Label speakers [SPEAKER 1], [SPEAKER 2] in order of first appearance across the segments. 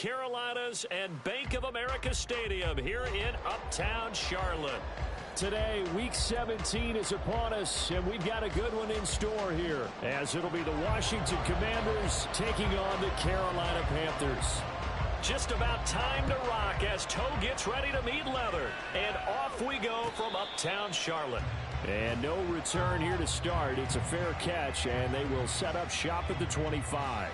[SPEAKER 1] Carolinas and Bank of America Stadium here in Uptown Charlotte.
[SPEAKER 2] Today, Week 17 is upon us, and we've got a good one in store here, as it'll be the Washington Commanders taking on the Carolina Panthers.
[SPEAKER 1] Just about time to rock as toe gets ready to meet leather. And off we go from Uptown Charlotte.
[SPEAKER 2] And no return here to start. It's a fair catch, and they will set up shop at the 25.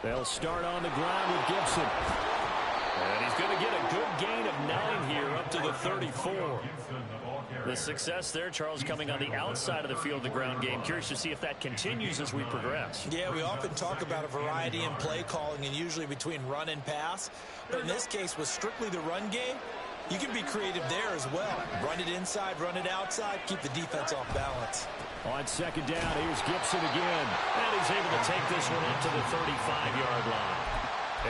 [SPEAKER 2] They'll start on the ground with Gibson.
[SPEAKER 1] And he's going to get a good gain of 9 here up to the 34. The success there, Charles, coming on the outside of the field, the ground game. Curious to see if that continues as we progress.
[SPEAKER 3] Yeah, we often talk about a variety in play calling and usually between run and pass. But in this case, with strictly the run game, you can be creative there as well. Run it inside, run it outside, keep the defense off balance.
[SPEAKER 2] On second down, here's Gibson again.
[SPEAKER 1] And he's able to take this one up to the 35-yard line.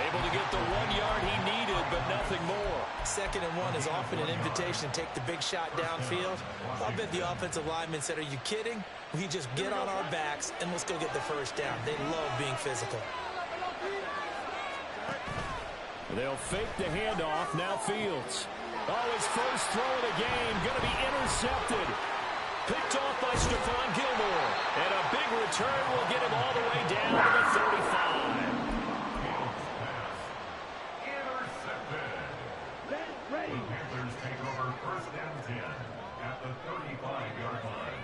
[SPEAKER 1] Able to get the 1 yard he needed, but nothing more.
[SPEAKER 3] 2nd and 1 is often an invitation to take the big shot downfield. I bet the offensive linemen said, are you kidding? We just get on our backs and let's go get the first down. They love being physical.
[SPEAKER 2] They'll fake the handoff. Now Fields. Oh, his first throw of the game. Going to be intercepted.
[SPEAKER 1] Picked off by Stephon Gilmore. And a big return will get him all the way down to the 35.
[SPEAKER 4] Intercepted. The Panthers take over 1st and 10 at the 35-yard line.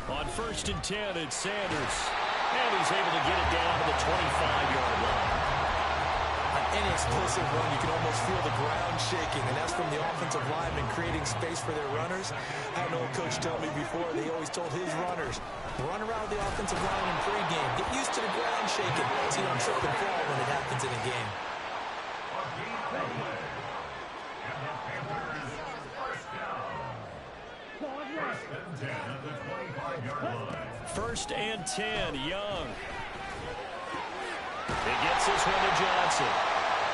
[SPEAKER 1] On 1st and 10, it's Sanders. And he's able to get it down to the 25-yard line.
[SPEAKER 3] Any explosive run, you can almost feel the ground shaking, and that's from the offensive linemen creating space for their runners. I had an old coach tell me before, they always told his runners, run around the offensive line in pregame. Get used to the ground shaking so you don't trip and fall when it happens in a game.
[SPEAKER 4] And the Panthers first down. 1st and 10 at the 25-yard line.
[SPEAKER 1] 1st and 10, Young. He gets this one to Johnson.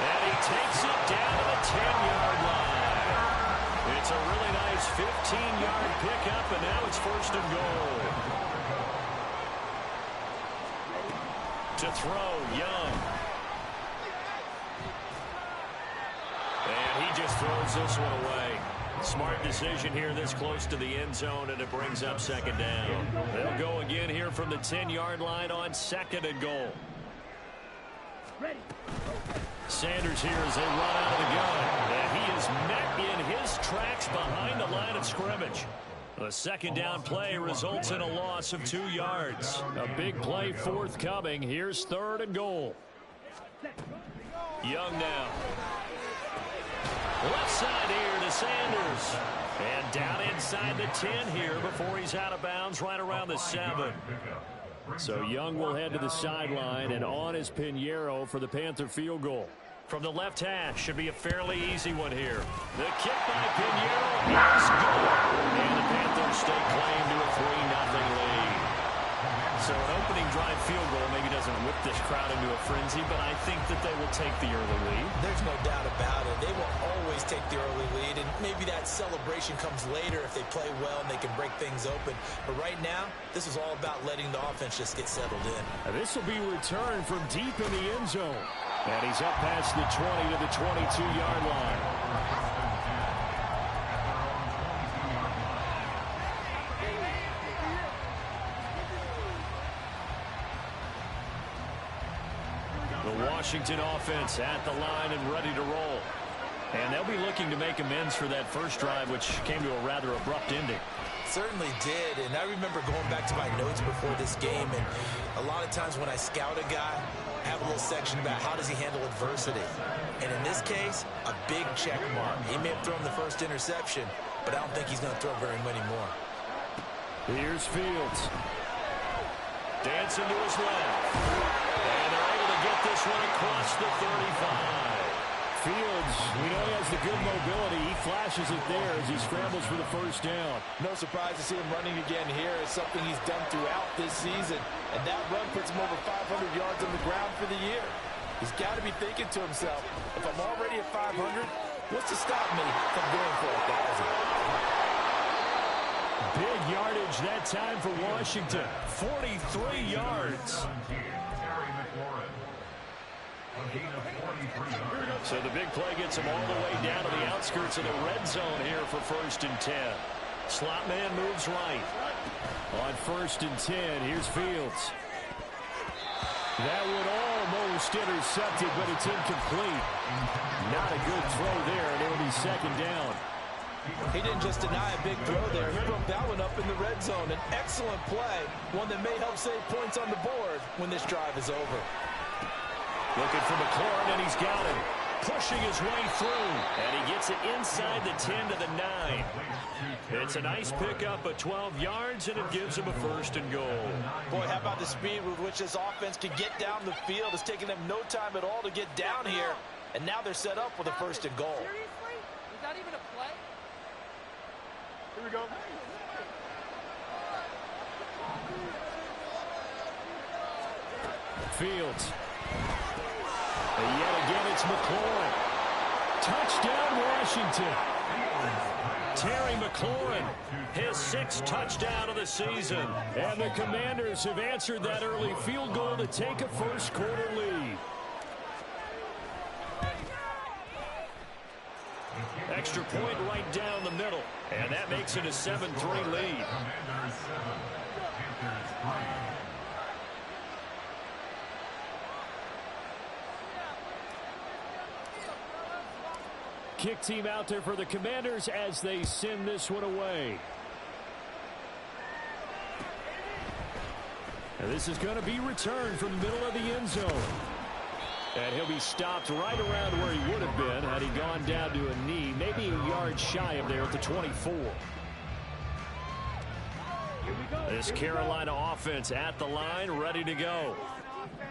[SPEAKER 1] And he takes it down to the 10-yard line. It's a really nice 15-yard pickup, and now it's 1st and goal. To throw, Young. And he just throws this one away. Smart decision here this close to the end zone, and it brings up 2nd down. They'll go again here from the 10-yard line on 2nd and goal. Sanders here as they run out of the gun. And he is met in his tracks behind the line of scrimmage. The 2nd down play results in a loss of 2 yards.
[SPEAKER 2] A big play forthcoming. Here's 3rd and goal.
[SPEAKER 1] Young now. Left side here to Sanders. And down inside the 10 here before he's out of bounds right around the 7.
[SPEAKER 2] So Young will head to the sideline, and on is Pinheiro for the Panther field goal.
[SPEAKER 1] From the left hash, should be a fairly easy one here. The kick by Pinheiro is good. And the Panthers stake claim to a 3-0 lead. So an opening drive field goal maybe doesn't whip this crowd into a frenzy, but I think that they will take the early lead.
[SPEAKER 3] There's no doubt about it. They will always take the early lead, and maybe that celebration comes later if they play well and they can break things open. But right now, this is all about letting the offense just get settled in.
[SPEAKER 2] And this will be returned from deep in the end zone. And he's up past the 20 to the 22-yard line. The Washington offense at the line and ready to roll. And they'll be looking to make amends for that first drive, which came to a rather abrupt ending.
[SPEAKER 3] Certainly did, and I remember going back to my notes before this game, and a lot of times when I scout a guy, I have a little section about how does he handle adversity. And in this case, a big check mark. He may have thrown the first interception, but I don't think he's going to throw very many more.
[SPEAKER 2] Here's Fields.
[SPEAKER 1] Dancing to his left. And they're able to get this one across the 35.
[SPEAKER 2] Fields, we know he has the good mobility. He flashes it there as he scrambles for the first down.
[SPEAKER 3] No surprise to see him running again here. It's something he's done throughout this season. And that run puts him over 500 yards on the ground for the year. He's got to be thinking to himself, if I'm already at 500, what's to stop me from going for 1,000?
[SPEAKER 2] Big yardage that time for Washington. 43 yards.
[SPEAKER 1] So the big play gets him all the way down to the outskirts of the red zone here for 1st and 10. Slot man moves right.
[SPEAKER 2] On 1st and 10, here's Fields. That one almost intercepted, but it's incomplete. Not a good throw there, and it'll be 2nd down.
[SPEAKER 3] He didn't just deny a big throw there. He broke that one up in the red zone. An excellent play, one that may help save points on the board when this drive is over.
[SPEAKER 1] Looking for McLaurin, and he's got him. Pushing his way through, and he gets it inside the 10 to the 9. It's a nice pickup of 12 yards, and it gives him a 1st and goal.
[SPEAKER 3] Boy, how about the speed with which this offense can get down the field? It's taken them no time at all to get down here, and now they're set up with a 1st and goal.
[SPEAKER 5] Seriously? Was that even a play?
[SPEAKER 3] Here we go.
[SPEAKER 2] Fields. And yet again, it's McLaurin. Touchdown, Washington.
[SPEAKER 1] Terry McLaurin, his 6th touchdown of the season.
[SPEAKER 2] And the Commanders have answered that early field goal to take a first-quarter lead.
[SPEAKER 1] Extra point right down the middle. And that makes it a 7-3 lead.
[SPEAKER 2] Kick team out there for the Commanders as they send this one away. And this is going to be returned from the middle of the end zone. And he'll be stopped right around where he would have been had he gone down to a knee, maybe a yard shy of there at the 24.
[SPEAKER 1] This Carolina offense at the line, ready to go.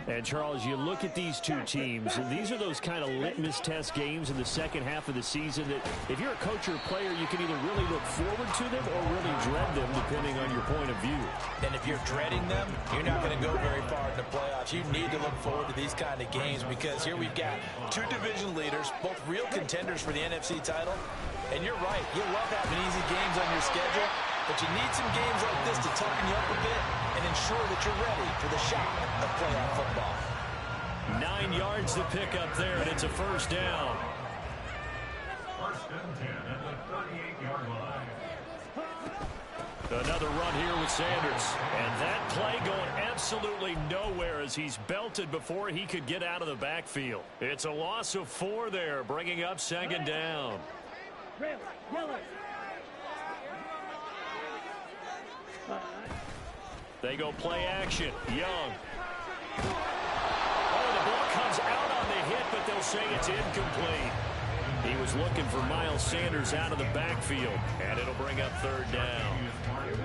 [SPEAKER 2] And, Charles, you look at these two teams, and these are those kind of litmus test games in the second half of the season that if you're a coach or a player, you can either really look forward to them or really dread them, depending on your point of view.
[SPEAKER 3] And if you're dreading them, you're not going to go very far in the playoffs. You need to look forward to these kind of games because here we've got two division leaders, both real contenders for the NFC title. And you're right, you love having easy games on your schedule, but you need some games like this to toughen you up a bit and ensure that you're ready for the shot of playoff football.
[SPEAKER 1] 9 yards to pick up there, and it's a 1st down.
[SPEAKER 4] 1st and 10 at the 38-yard line.
[SPEAKER 1] Another run here with Sanders. And that play going absolutely nowhere as he's belted before he could get out of the backfield. It's a loss of 4 there, bringing up 2nd down. They go play action. Young. Oh, the ball comes out on the hit, but they'll say it's incomplete. He was looking for Miles Sanders out of the backfield, and it'll bring up 3rd down.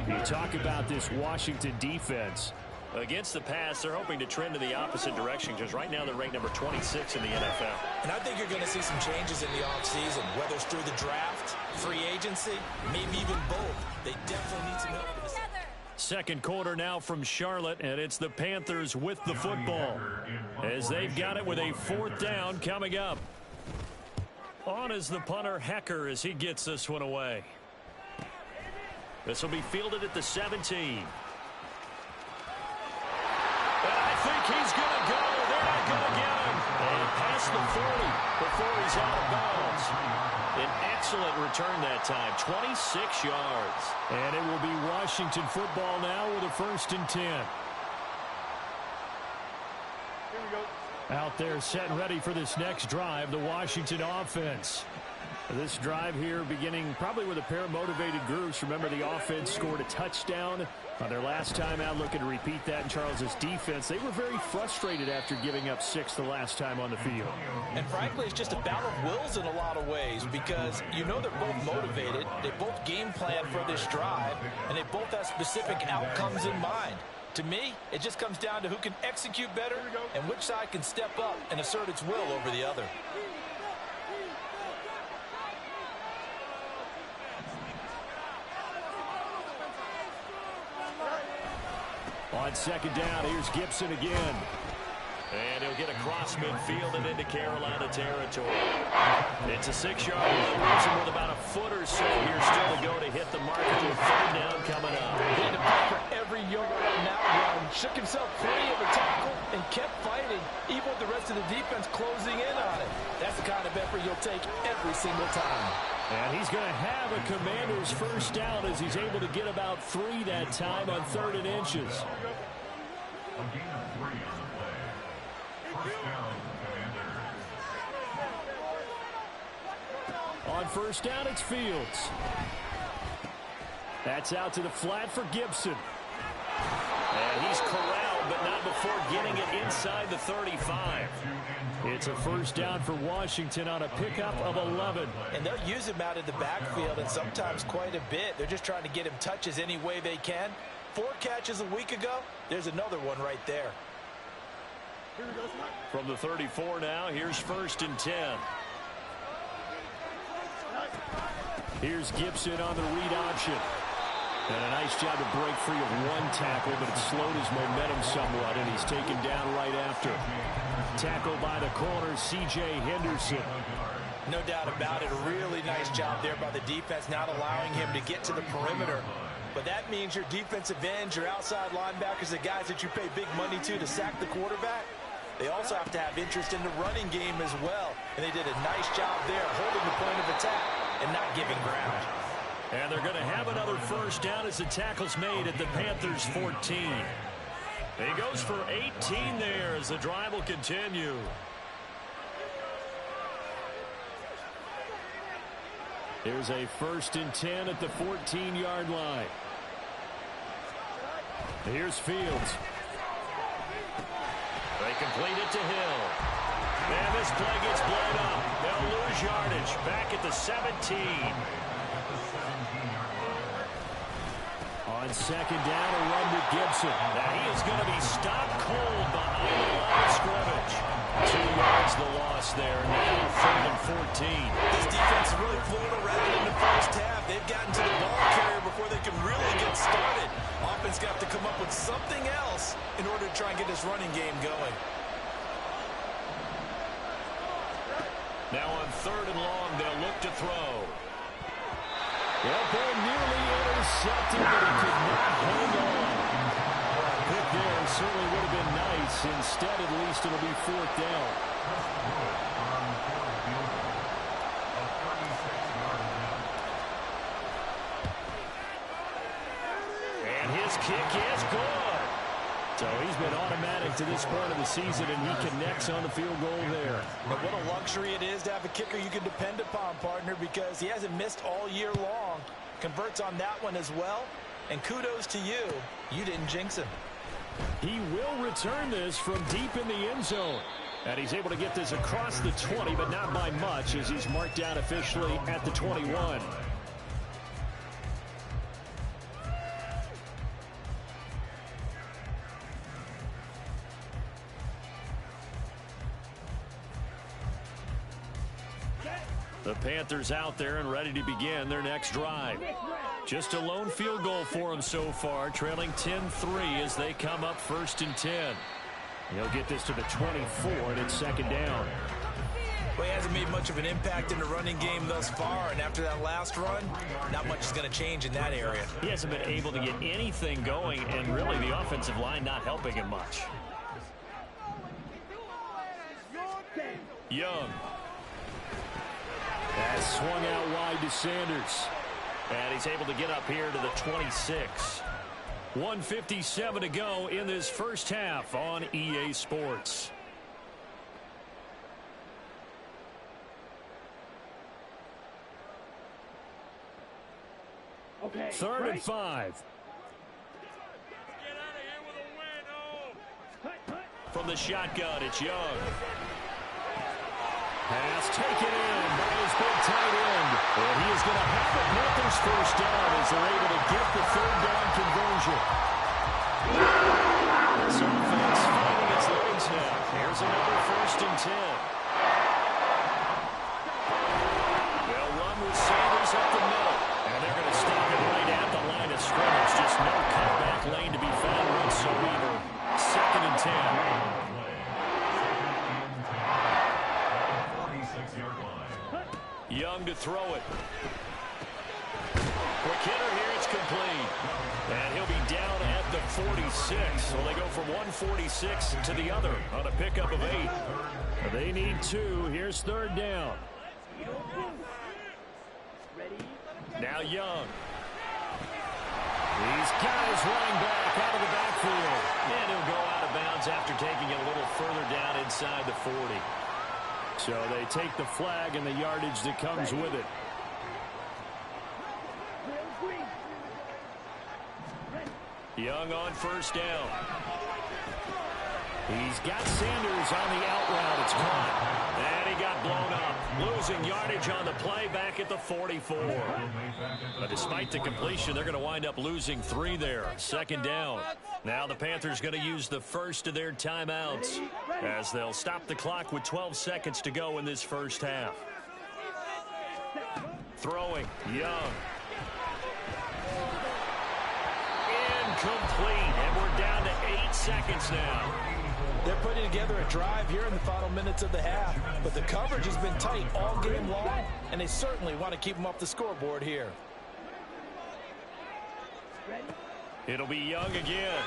[SPEAKER 2] You talk about this Washington defense.
[SPEAKER 1] Against the pass, they're hoping to trend in the opposite direction because right now they're ranked number 26 in the NFL.
[SPEAKER 3] And I think you're going to see some changes in the offseason, whether it's through the draft, free agency, maybe even both. They definitely need some help in this.
[SPEAKER 1] 2nd quarter now from Charlotte, and it's the Panthers with the football as they've got it with a 4th down coming up. On is the punter, Hecker, as he gets this one away. This will be fielded at the 17. And I think he's going to go. They're not going to get him. And past the 40 before he's out of bounds. An excellent return that time, 26 yards.
[SPEAKER 2] And it will be Washington football now with a 1st and 10. Here we go. Out there set and ready for this next drive, the Washington offense. This drive here beginning probably with a pair of motivated groups. Remember, the offense scored a touchdown on their last time out, looking to repeat that in Charles's defense. They were very frustrated after giving up 6 the last time on the field.
[SPEAKER 3] And frankly, it's just a battle of wills in a lot of ways, because you know they're both motivated, they both game plan for this drive, and they both have specific outcomes in mind. To me, it just comes down to who can execute better and which side can step up and assert its will over the other.
[SPEAKER 2] On second down, here's Gibson again.
[SPEAKER 1] And he'll get across midfield and into Carolina territory. It's a 6-yard conversion with about a foot or so here still to go to hit the mark to a third down coming up.
[SPEAKER 3] He had to fight for every yard on that run, shook himself free of a tackle, and kept fighting, even with the rest of the defense closing in on it. That's the kind of effort you'll take every single time.
[SPEAKER 2] And he's going to have a Commander's first down as he's able to get about 3 that time on 3rd and inches.
[SPEAKER 4] A gain of 3 on the play. First down, Commanders.
[SPEAKER 2] On first down, it's Fields. That's out to the flat for Gibson.
[SPEAKER 1] And he's corralled, but not before getting it inside the 35.
[SPEAKER 2] It's a first down for Washington on a pickup of 11.
[SPEAKER 3] And they'll use him out of the backfield, and sometimes quite a bit. They're just trying to get him touches any way they can. 4 catches a week ago, there's another one right there.
[SPEAKER 1] From the 34 now, here's 1st and 10.
[SPEAKER 2] Here's Gibson on the read option. And a nice job to break free of 1 tackle, but it slowed his momentum somewhat, and he's taken down right after. Tackled by the corner, C.J. Henderson.
[SPEAKER 3] No doubt about it. A really nice job there by the defense, not allowing him to get to the perimeter. But that means your defensive ends, your outside linebackers, the guys that you pay big money to sack the quarterback, they also have to have interest in the running game as well. And they did a nice job there, holding the point of attack and not giving ground.
[SPEAKER 1] And they're going to have another first down as the tackle's made at the Panthers' 14. He goes for 18 there as the drive will continue.
[SPEAKER 2] There's a 1st and 10 at the 14-yard line. Here's Fields.
[SPEAKER 1] They complete it to Hill. And this play gets blown up. They'll lose yardage back at the 17.
[SPEAKER 2] On second down, a run to Gibson.
[SPEAKER 1] Now he is going to be stopped cold behind the line of scrimmage. 2 yards the loss there. Now 3rd and 14.
[SPEAKER 3] This defense really flowed around in the first half. They've gotten to the ball carrier before they can really get started. Offense got to come up with something else in order to try and get this running game going.
[SPEAKER 1] Now on 3rd and long, they'll look to throw.
[SPEAKER 2] That ball nearly intercepted, but he could not hang on. A pick there certainly would have been nice. Instead, at least it'll be 4th down.
[SPEAKER 1] And his kick is good.
[SPEAKER 2] So he's been automatic to this point of the season, and he connects on the field goal there.
[SPEAKER 3] But what a luxury it is to have a kicker you can depend upon, partner, because he hasn't missed all year long. Converts on that one as well. And kudos to you. You didn't jinx him.
[SPEAKER 2] He will return this from deep in the end zone. And he's able to get this across the 20, but not by much, as he's marked down officially at the 21.
[SPEAKER 1] The Panthers out there and ready to begin their next drive. Just a lone field goal for them so far, trailing 10-3 as they come up 1st and 10.
[SPEAKER 2] He'll get this to the 24, and it's 2nd down.
[SPEAKER 3] Well, he hasn't made much of an impact in the running game thus far, and after that last run, not much is going to change in that area.
[SPEAKER 1] He hasn't been able to get anything going, and really the offensive line not helping him much. Young.
[SPEAKER 2] That's swung out wide to Sanders.
[SPEAKER 1] And he's able to get up here to the 26.
[SPEAKER 2] 1:57 to go in this first half on EA Sports. 3rd and 5.
[SPEAKER 1] From the shotgun, it's Young.
[SPEAKER 2] Pass taken in by his big tight end. And he is going to have the Panthers first down as they're able to get the 3rd down conversion.
[SPEAKER 1] This offense finding its legs now. Here's another 1st and 10. They'll run with Sanders up the middle. And they're going to stop it right at the line of scrimmage. Just no cutback lane to be found whatsoever. 2nd and 10. Young to throw it. Quick hitter here, it's complete. And he'll be down at the 46. So they go from 146 to the other on a pickup of 8.
[SPEAKER 2] They need 2. Here's 3rd down.
[SPEAKER 1] Now Young.
[SPEAKER 2] He's got his running back out of the backfield.
[SPEAKER 1] And he'll go out of bounds after taking it a little further down inside the 40.
[SPEAKER 2] So they take the flag and the yardage that comes with it.
[SPEAKER 1] Young on 1st down.
[SPEAKER 2] He's got Sanders on the out route. It's caught.
[SPEAKER 1] And he got blown up. Losing yardage on the play back at the 44. But despite the completion, they're going to wind up losing 3 there. 2nd down. Now the Panthers going to use the first of their timeouts as they'll stop the clock with 12 seconds to go in this first half. Throwing, Young. Incomplete, and we're down to 8 seconds now.
[SPEAKER 3] They're putting together a drive here in the final minutes of the half, but the coverage has been tight all game long, and they certainly want to keep them off the scoreboard here.
[SPEAKER 1] It'll be Young again.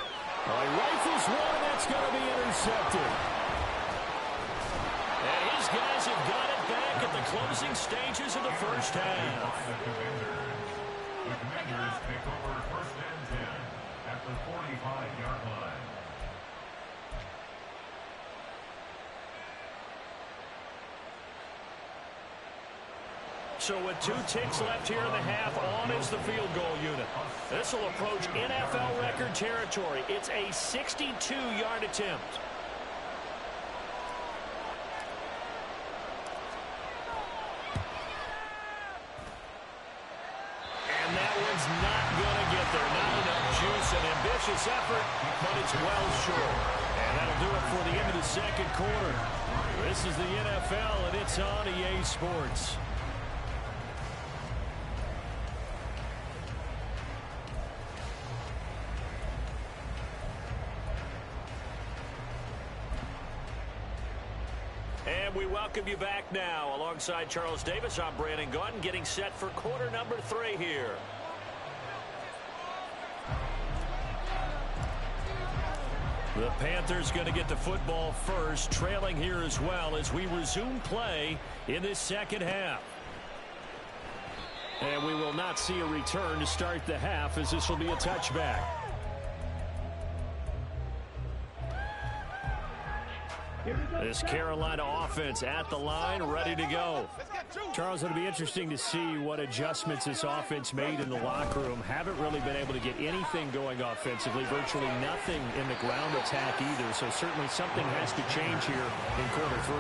[SPEAKER 2] Rifles one, that's going to be intercepted.
[SPEAKER 1] And his guys have got it back at the closing stages of the first half.
[SPEAKER 4] The Commanders take over 1st and 10 at the 45-yard line.
[SPEAKER 1] So with 2 ticks left here in the half, on is the field goal unit. This will approach NFL record territory. It's a 62-yard attempt. And that one's not going to get there. Not enough juice, an ambitious effort, but it's well short. And that'll do it for the end of the 2nd quarter. This is the NFL, and it's on EA Sports. And we welcome you back now. Alongside Charles Davis, I'm Brandon Gaudin, getting set for quarter number 3 here. The Panthers going to get the football first, trailing here as well as we resume play in this 2nd half.
[SPEAKER 2] And we will not see a return to start the half, as this will be a touchback.
[SPEAKER 1] This Carolina offense at the line, ready to go.
[SPEAKER 2] Charles, it'll be interesting to see what adjustments this offense made in the locker room. Haven't really been able to get anything going offensively, virtually nothing in the ground attack either. So certainly something has to change here in quarter 3.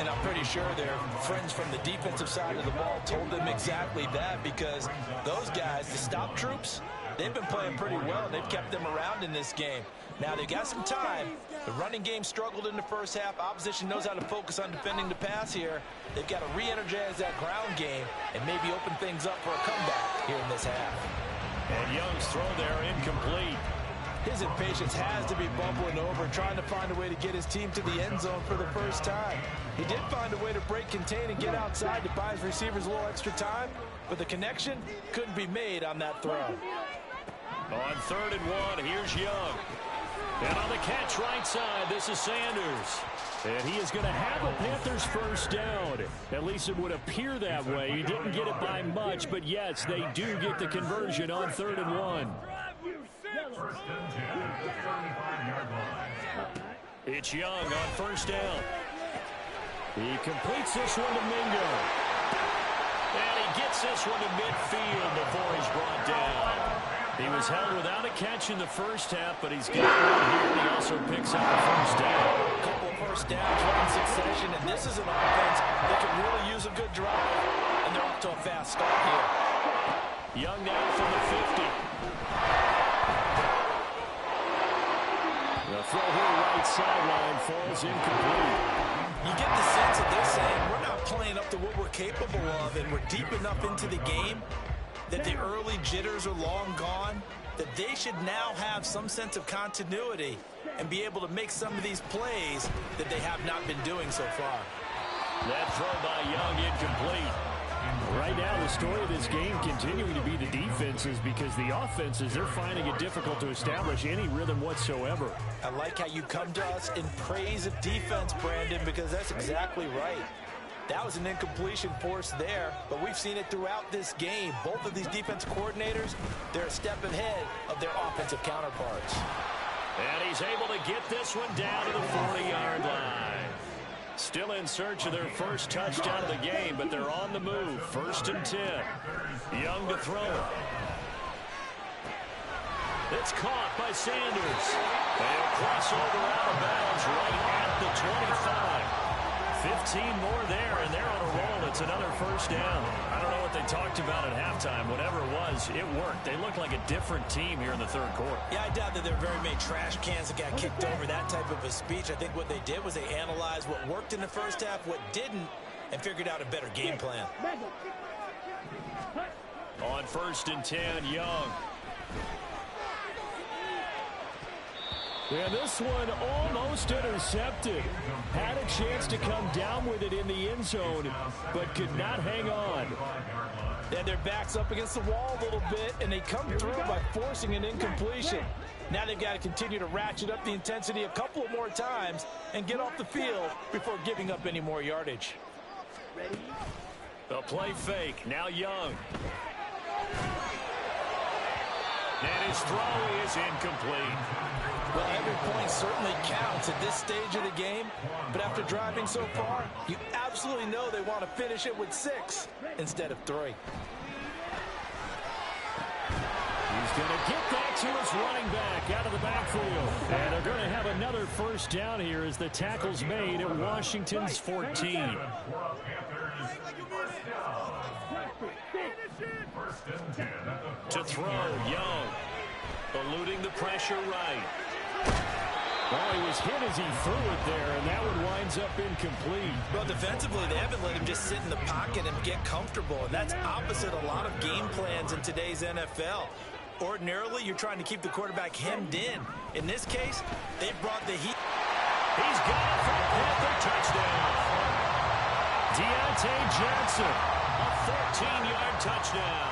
[SPEAKER 3] And I'm pretty sure their friends from the defensive side of the ball told them exactly that, because those guys, the stop troops, they've been playing pretty well. They've kept them around in this game. Now, they've got some time. The running game struggled in the first half. Opposition knows how to focus on defending the pass here. They've got to re-energize that ground game and maybe open things up for a comeback here in this half.
[SPEAKER 1] And Young's throw there incomplete.
[SPEAKER 3] His impatience has to be bubbling over, trying to find a way to get his team to the end zone for the first time. He did find a way to break, contain, and get outside to buy his receivers a little extra time, but the connection couldn't be made on that throw.
[SPEAKER 1] On 3rd and 1, here's Young. And on the catch right side, this is Sanders.
[SPEAKER 2] And he is going to have a Panthers first down. At least it would appear that way. He didn't get it by much, but yes, they do get the conversion on 3rd and 1.
[SPEAKER 4] 1st and 10 at the 35-yard line.
[SPEAKER 1] It's Young on 1st down.
[SPEAKER 2] He completes this one to Mingo.
[SPEAKER 1] And he gets this one to midfield before he's brought down. He was held without a catch in the first half, but he's got one here, and he also picks up a first down.
[SPEAKER 3] A couple of first downs right in succession, and this is an offense that can really use a good drive. And they're off to a fast start here.
[SPEAKER 1] Young now from the 50.
[SPEAKER 2] The throw here right sideline falls incomplete.
[SPEAKER 3] You get the sense that they're saying we're not playing up to what we're capable of, and we're deep enough into the game that the early jitters are long gone, that they should now have some sense of continuity and be able to make some of these plays that they have not been doing so far.
[SPEAKER 1] That throw by Young incomplete.
[SPEAKER 2] Right now, the story of this game continuing to be the defenses, because the offenses, they're finding it difficult to establish any rhythm whatsoever.
[SPEAKER 3] I like how you come to us in praise of defense, Brandon, because that's exactly right. That was an incompletion forced there, but we've seen it throughout this game. Both of these defense coordinators, they're a step ahead of their offensive counterparts.
[SPEAKER 1] And he's able to get this one down to the 40-yard line. Still in search of their first touchdown of the game, but they're on the move. 1st and 10. Young to throw it. It's caught by Sanders. They'll cross over out of bounds right at the 25. 15 more there, and they're on a roll. It's another first down. I don't know what they talked about at halftime. Whatever it was, it worked. They look like a different team here in the third quarter.
[SPEAKER 3] Yeah, I doubt that there are very many trash cans that got kicked over, that type of a speech. I think what they did was they analyzed what worked in the first half, what didn't, and figured out a better game plan.
[SPEAKER 1] On 1st and 10, Young.
[SPEAKER 2] Yeah, this one almost intercepted. Had a chance to come down with it in the end zone, but could not hang on.
[SPEAKER 3] And their backs up against the wall a little bit, and they come through by forcing an incompletion. Now they've got to continue to ratchet up the intensity a couple of more times and get off the field before giving up any more yardage.
[SPEAKER 1] The play fake. Now Young. And his throw is incomplete.
[SPEAKER 3] Well, every point certainly counts at this stage of the game, but after driving so far, you absolutely know they want to finish it with 6 instead of 3.
[SPEAKER 2] He's going to get that to his running back out of the backfield. And they're going to have another first down here as the tackle's made at Washington's 14.
[SPEAKER 1] To throw, Young. Eluding the pressure right.
[SPEAKER 2] Well, he was hit as he threw it there, and that one winds up incomplete.
[SPEAKER 3] Well, defensively, they haven't let him just sit in the pocket and get comfortable, and that's opposite a lot of game plans in today's NFL. Ordinarily, you're trying to keep the quarterback hemmed in. In this case, they brought the heat.
[SPEAKER 1] He's got it for a Panther touchdown. Deontay Johnson, a 14-yard touchdown.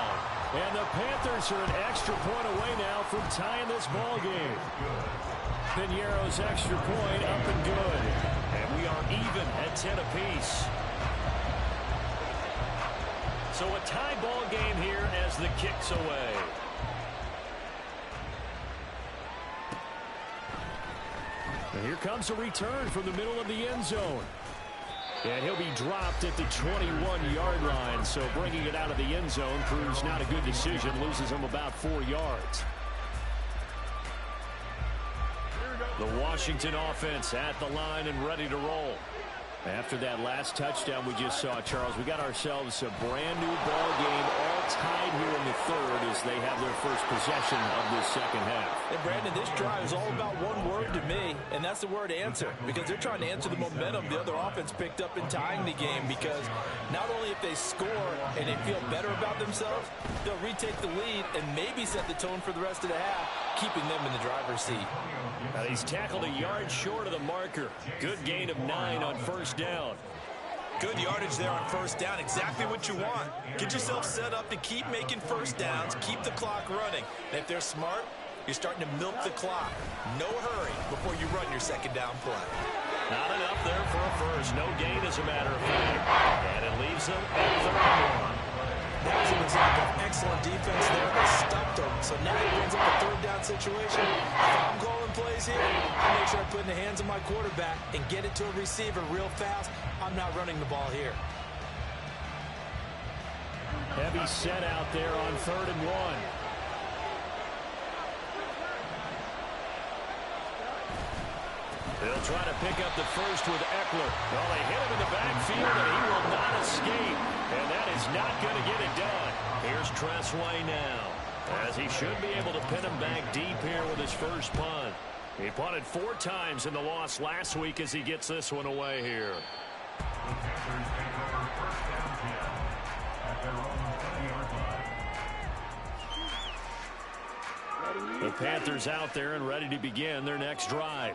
[SPEAKER 2] And the Panthers are an extra point away now from tying this ball game. Piñeiro's extra point up and good.
[SPEAKER 1] And we are even at 10 apiece. So a tie ball game here as the kick's away.
[SPEAKER 2] And here comes a return from the middle of the end zone. And he'll be dropped at the 21-yard line. So bringing it out of the end zone proves not a good decision. Loses him about 4 yards.
[SPEAKER 1] The Washington offense at the line and ready to roll.
[SPEAKER 2] After that last touchdown we just saw, Charles, we got ourselves a brand new ball game, all tied here in the third as they have their first possession of this second half.
[SPEAKER 3] And Brandon, this drive is all about one word to me, and that's the word answer, because they're trying to answer the momentum the other offense picked up in tying the game, because not only if they score and they feel better about themselves, they'll retake the lead and maybe set the tone for the rest of the half, keeping them in the driver's seat.
[SPEAKER 1] Now he's tackled a yard short of the marker. Good gain of 9 on first down.
[SPEAKER 3] Good yardage there on first down. Exactly what you want. Get yourself set up to keep making first downs, keep the clock running. And if they're smart, you're starting to milk the clock. No hurry before you run your second down play.
[SPEAKER 1] Not enough there for a first. No gain, as a matter of fact. And it leaves them at third and 1.
[SPEAKER 3] That was an example of excellent defense there. They stuffed them. So now it brings up a third down situation. If I'm calling plays here, I make sure I put it in the hands of my quarterback and get it to a receiver real fast. I'm not running the ball here.
[SPEAKER 2] Heavy set out there on 3rd and 1. They'll try to pick up the first with Eckler. Well, they hit him in the backfield, and he will not escape. And that is not going to get it done. Here's Tressway now, as he should be able to pin him back deep here with his first punt. He punted 4 times in the loss last week as he gets this one away here.
[SPEAKER 4] The Panthers take over first down 10 at their own 20-yard line.
[SPEAKER 2] The Panthers out there and ready to begin their next drive.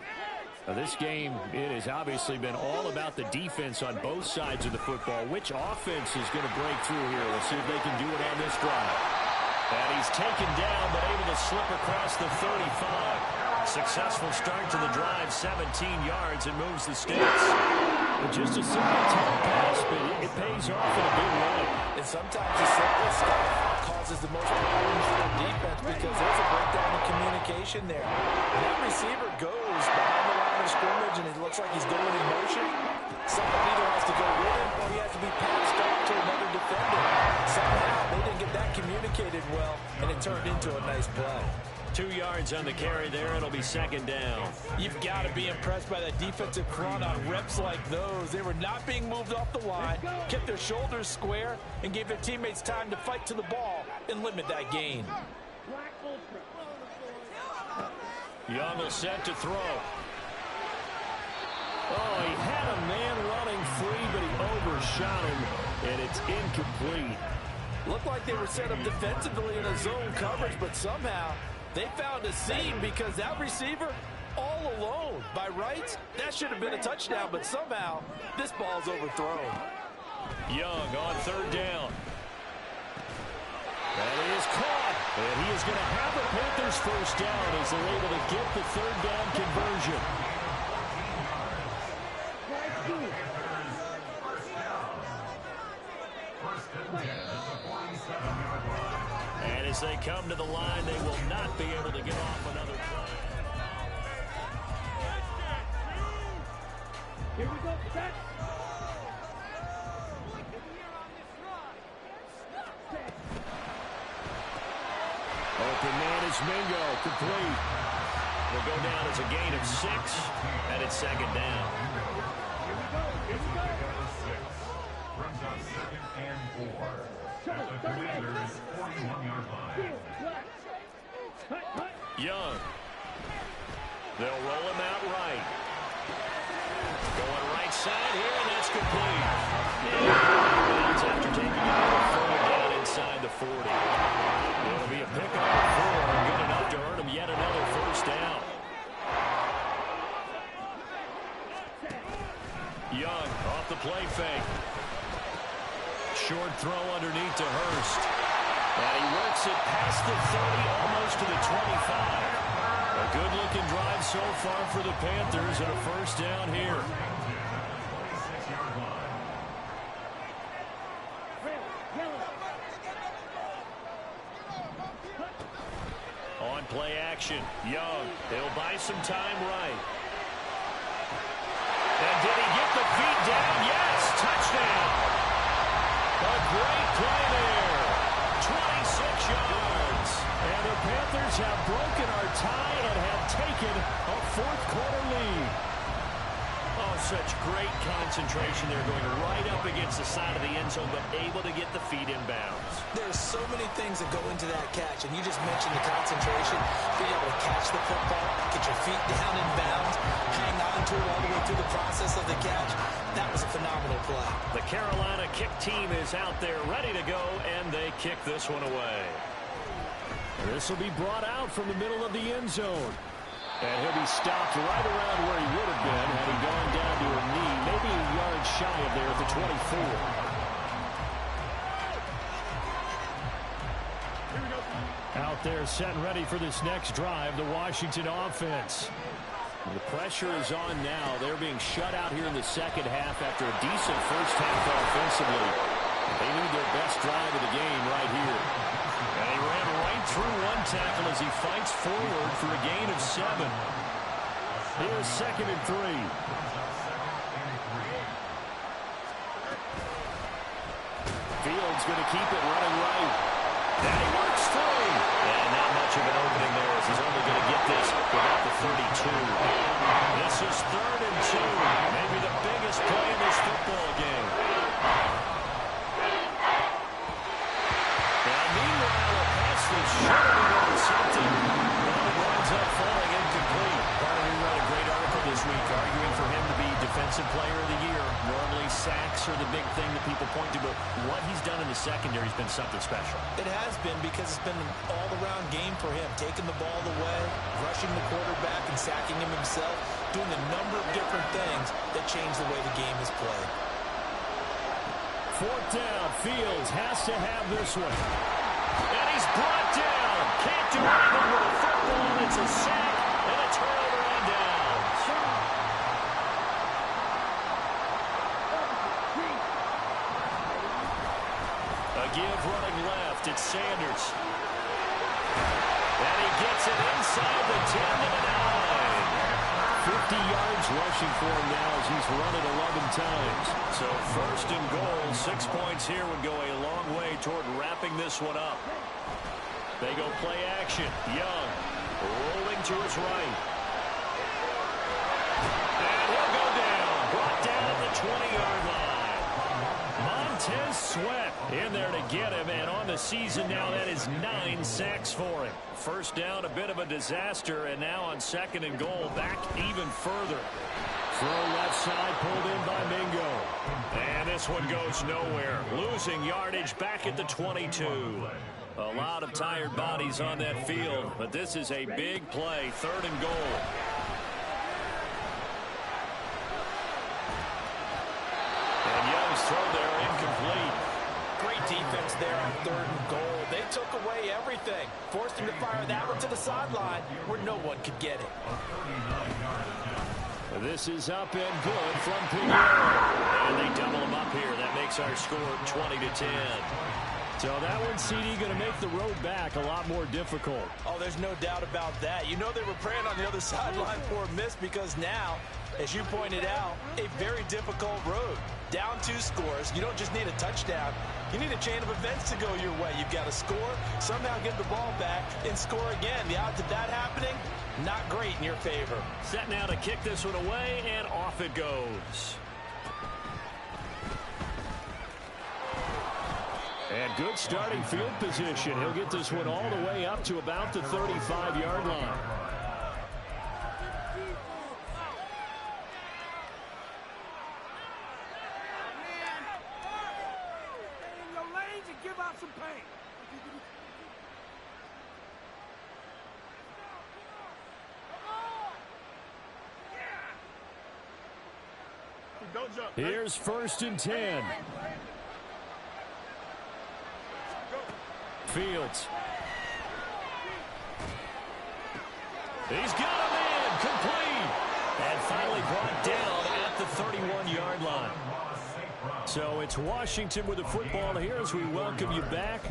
[SPEAKER 2] Now, this game, it has obviously been all about the defense on both sides of the football. Which offense is going to break through here? We'll see if they can do it on this drive. And he's taken down, but able to slip across the 35. Successful start to the drive, 17 yards, and moves the sticks. Just a simple tough pass, but it pays off in a big way.
[SPEAKER 3] And sometimes the simple stuff causes the most problems for the defense because there's a breakdown in communication there. And that receiver goes behind the line of scrimmage, and it looks like he's going in motion. Someone either has to go with him or he has to be passed off to another defender. Somehow they didn't get that communicated well, and it turned into a nice play.
[SPEAKER 2] 2 yards on the carry there. It'll be 2nd down.
[SPEAKER 3] You've got to be impressed by that defensive front on reps like those. They were not being moved off the line, kept their shoulders square, and gave their teammates time to fight to the ball and limit that gain.
[SPEAKER 2] Young will set to throw. Oh, he had a man running free, but he overshot him, and it's incomplete.
[SPEAKER 3] Looked like they were set up defensively in a zone coverage, but somehow they found a seam because that receiver all alone. By rights, that should have been a touchdown, but somehow this ball's overthrown.
[SPEAKER 2] Young on 3rd down. That is caught, and he is going to have the Panthers first down as they're able to get the 3rd down conversion. And as they come to the line, they will not be able to get off another play.
[SPEAKER 5] Here we go, set.
[SPEAKER 2] Open man is Mingo, complete. Will go down as a gain of 6, and it's 2nd down.
[SPEAKER 4] Brings up 2nd and 4 at the Commanders' 41-yard line.
[SPEAKER 2] Young. They'll roll him out right. Going right side here, and that's complete. It's after taking it further down inside the 40. It'll be a pickup of 4, good enough to earn him yet another first down. Young off the play fake. Short throw underneath to Hurst. And he works it past the 30, almost to the 25. A good-looking drive so far for the Panthers and a first down here. On play action, Young. He'll buy some time right. And did he get the feet down? Yes, touchdown. A great play there. 26 yards. And the Panthers have broken our tie and have taken a 4th quarter lead. Oh, such great concentration. They're going right up against the side of the end zone, but able to get the feet inbounds.
[SPEAKER 3] There's so many things that go into that catch, and you just mentioned the concentration, being able to catch the football, get your feet down in bounds, hang on to it all the way through the process of the catch. That was a phenomenal play.
[SPEAKER 2] The Carolina kick team is out there ready to go, and they kick this one away. This will be brought out from the middle of the end zone. And he'll be stopped right around where he would have been had he gone down to a knee, maybe a yard shy of there at the 24. Out there set and ready for this next drive, the Washington offense. The pressure is on now. They're being shut out here in the second half after a decent first half offensively. They need their best drive of the game right here. And he ran right through one tackle as he fights forward for a gain of 7. Here's 2nd and 3. Fields going to keep it running right.
[SPEAKER 1] And he works through. And not much of an opening there as he's only going to get this about the 32. This is 3rd and 2. Maybe the biggest play in this football game. And meanwhile, a pass that should have been intercepted. Well, it winds up falling incomplete. We read a great article this week arguing for him to be Defensive Player of the Year. Normally sacks are the big thing that people point to, but what he's done in the secondary has been something special.
[SPEAKER 3] It has been because it's been an all-around game for him, taking the ball away, rushing the quarterback and sacking him himself, doing a number of different things that change the way the game is played.
[SPEAKER 2] 4th down. Fields has to have this one.
[SPEAKER 1] And he's brought down. Can't do anything with the football. It's a sack and a turnover on downs. A give running left. It's Sanders. And he gets it inside the 10 to the 9.
[SPEAKER 2] 50 yards rushing for him now as he's run it 11 times.
[SPEAKER 1] So 1st and goal, 6 points here would go a long way toward wrapping this one up. They go play action. Young rolling to his right. And he'll go down. Brought down at the 20-yard line. Montez Sweat in there to get him. And on the season now, that is 9 sacks for him. 1st down, a bit of a disaster. And now on 2nd and goal, back even further.
[SPEAKER 2] Throw left side, pulled in by Mingo.
[SPEAKER 1] And this one goes nowhere. Losing yardage back at the 22. A lot of tired bodies on that field, but this is a big play. 3rd and goal. And Young's throw there incomplete.
[SPEAKER 3] Great defense there on 3rd and goal. They took away everything. Forced him to fire that one to the sideline where no one could get it.
[SPEAKER 2] This is up and good from Pinheiro.
[SPEAKER 1] And they double him up here. That makes our score 20-10.
[SPEAKER 2] So that one, CD, going to make the road back a lot more difficult.
[SPEAKER 3] Oh, there's no doubt about that. You know they were praying on the other sideline for a miss because now, as you pointed out, a very difficult road. Down 2 scores. You don't just need a touchdown. You need a chain of events to go your way. You've got to score, somehow get the ball back, and score again. The odds of that happening, not great in your favor.
[SPEAKER 1] Set now to kick this one away, and off it goes.
[SPEAKER 2] And good starting field position. He'll get this one all the way up to about the 35-yard line. Here's 1st and 10. Fields.
[SPEAKER 1] He's got him in. Complete. And finally brought down at the 31-yard line.
[SPEAKER 2] So it's Washington with the football here as we welcome you back.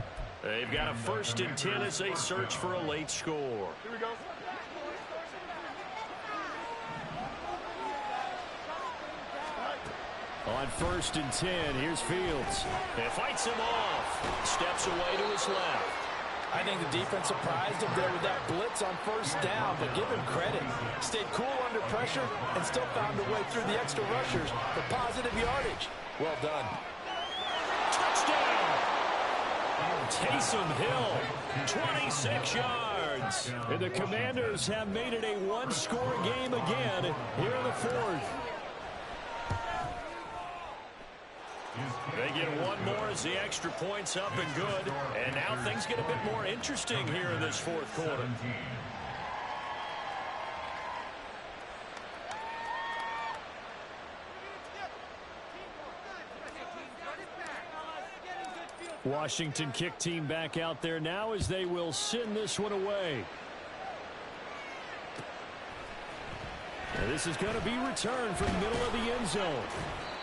[SPEAKER 1] They've got a 1st and 10 as they search for a late score.
[SPEAKER 6] Here we go.
[SPEAKER 2] On 1st and 10, here's Fields.
[SPEAKER 1] It fights him off. Steps away to his left.
[SPEAKER 3] I think the defense surprised him there with that blitz on 1st down, but give him credit. Stayed cool under pressure and still found a way through the extra rushers for positive yardage. Well done.
[SPEAKER 1] Touchdown! Taysom Hill, 26 yards.
[SPEAKER 2] And the Commanders have made it a one-score game again here in the 4th.
[SPEAKER 1] They get one more as the extra point's up and good. And now things get a bit more interesting here in this 4th quarter.
[SPEAKER 2] Washington kick team back out there now as they will send this one away. And this is going to be returned from the middle of the end zone.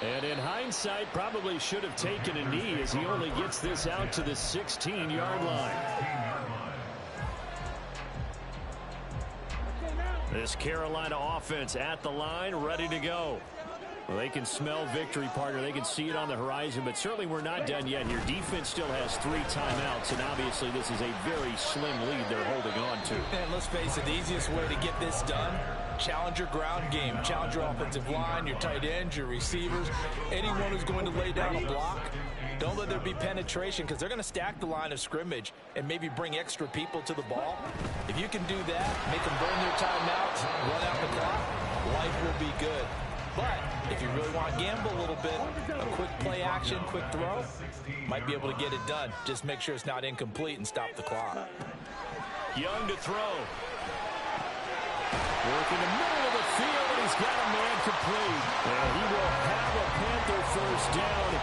[SPEAKER 2] And in hindsight, probably should have taken a knee as he only gets this out to the 16-yard line.
[SPEAKER 1] This Carolina offense at the line, ready to go.
[SPEAKER 2] Well, they can smell victory, partner. They can see it on the horizon, but certainly we're not done yet here. Defense still has 3 timeouts, and obviously this is a very slim lead they're holding on to.
[SPEAKER 3] And let's face it, the easiest way to get this done, challenge your ground game. Challenge your offensive line, your tight ends, your receivers, anyone who's going to lay down a block. Don't let there be penetration because they're going to stack the line of scrimmage and maybe bring extra people to the ball. If you can do that, make them burn their timeouts, run out the clock, life will be good. But if you really want to gamble a little bit, a quick play action, quick throw, might be able to get it done. Just make sure it's not incomplete and stop the clock.
[SPEAKER 2] Young to throw. Work in the middle of the field, and he's got a man complete. And he will have a Panther first down.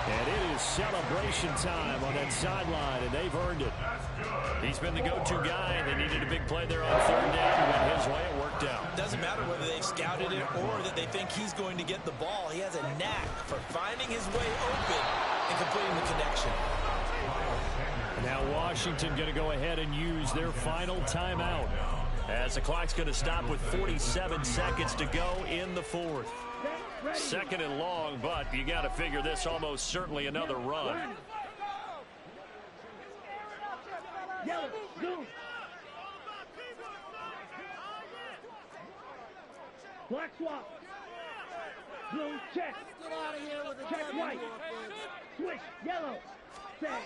[SPEAKER 2] And it is celebration time on that sideline, and they've earned it. He's been the go-to guy. They needed a big play there on 3rd down. Went his way. It worked out.
[SPEAKER 3] Doesn't matter whether they've scouted it or that they think he's going to get the ball. He has a knack for finding his way open and completing the connection.
[SPEAKER 2] Now Washington going to go ahead and use their final timeout, as the clock's going to stop with 47 seconds to go in the 4th. 2nd and long, but you got to figure this almost certainly another run.
[SPEAKER 6] Black swap. Blue check. Check white. Switch yellow. Set.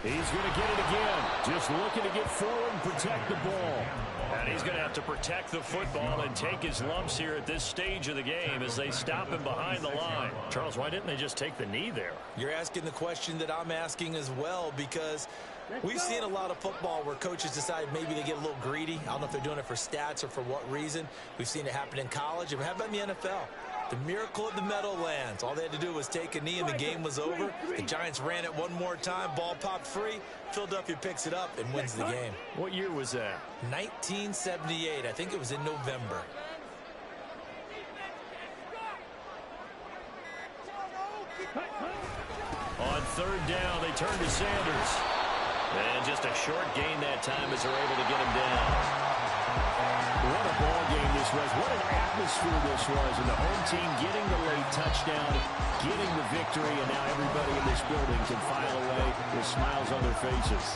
[SPEAKER 2] He's going to get it again. Just looking to get forward and protect the ball. And he's going to have to protect the football and take his lumps here at this stage of the game as they stop him behind the line. Charles, why didn't they just take the knee there?
[SPEAKER 3] You're asking the question that I'm asking as well, because we've seen a lot of football where coaches decide maybe they get a little greedy. I don't know if they're doing it for stats or for what reason. We've seen it happen in college. And how about in the NFL? The miracle of the Meadowlands. All they had to do was take a knee and the game was over. The Giants ran it one more time. Ball popped free. Philadelphia picks it up and wins the game.
[SPEAKER 2] What year was that?
[SPEAKER 3] 1978. I think it was in November.
[SPEAKER 2] On 3rd down, they turn to Sanders.
[SPEAKER 1] And just a short gain that time as they're able to get him down.
[SPEAKER 2] What a ball game this was. What an atmosphere this was. And the home team getting the late touchdown, getting the victory, and now everybody in this building can file away with smiles on their faces.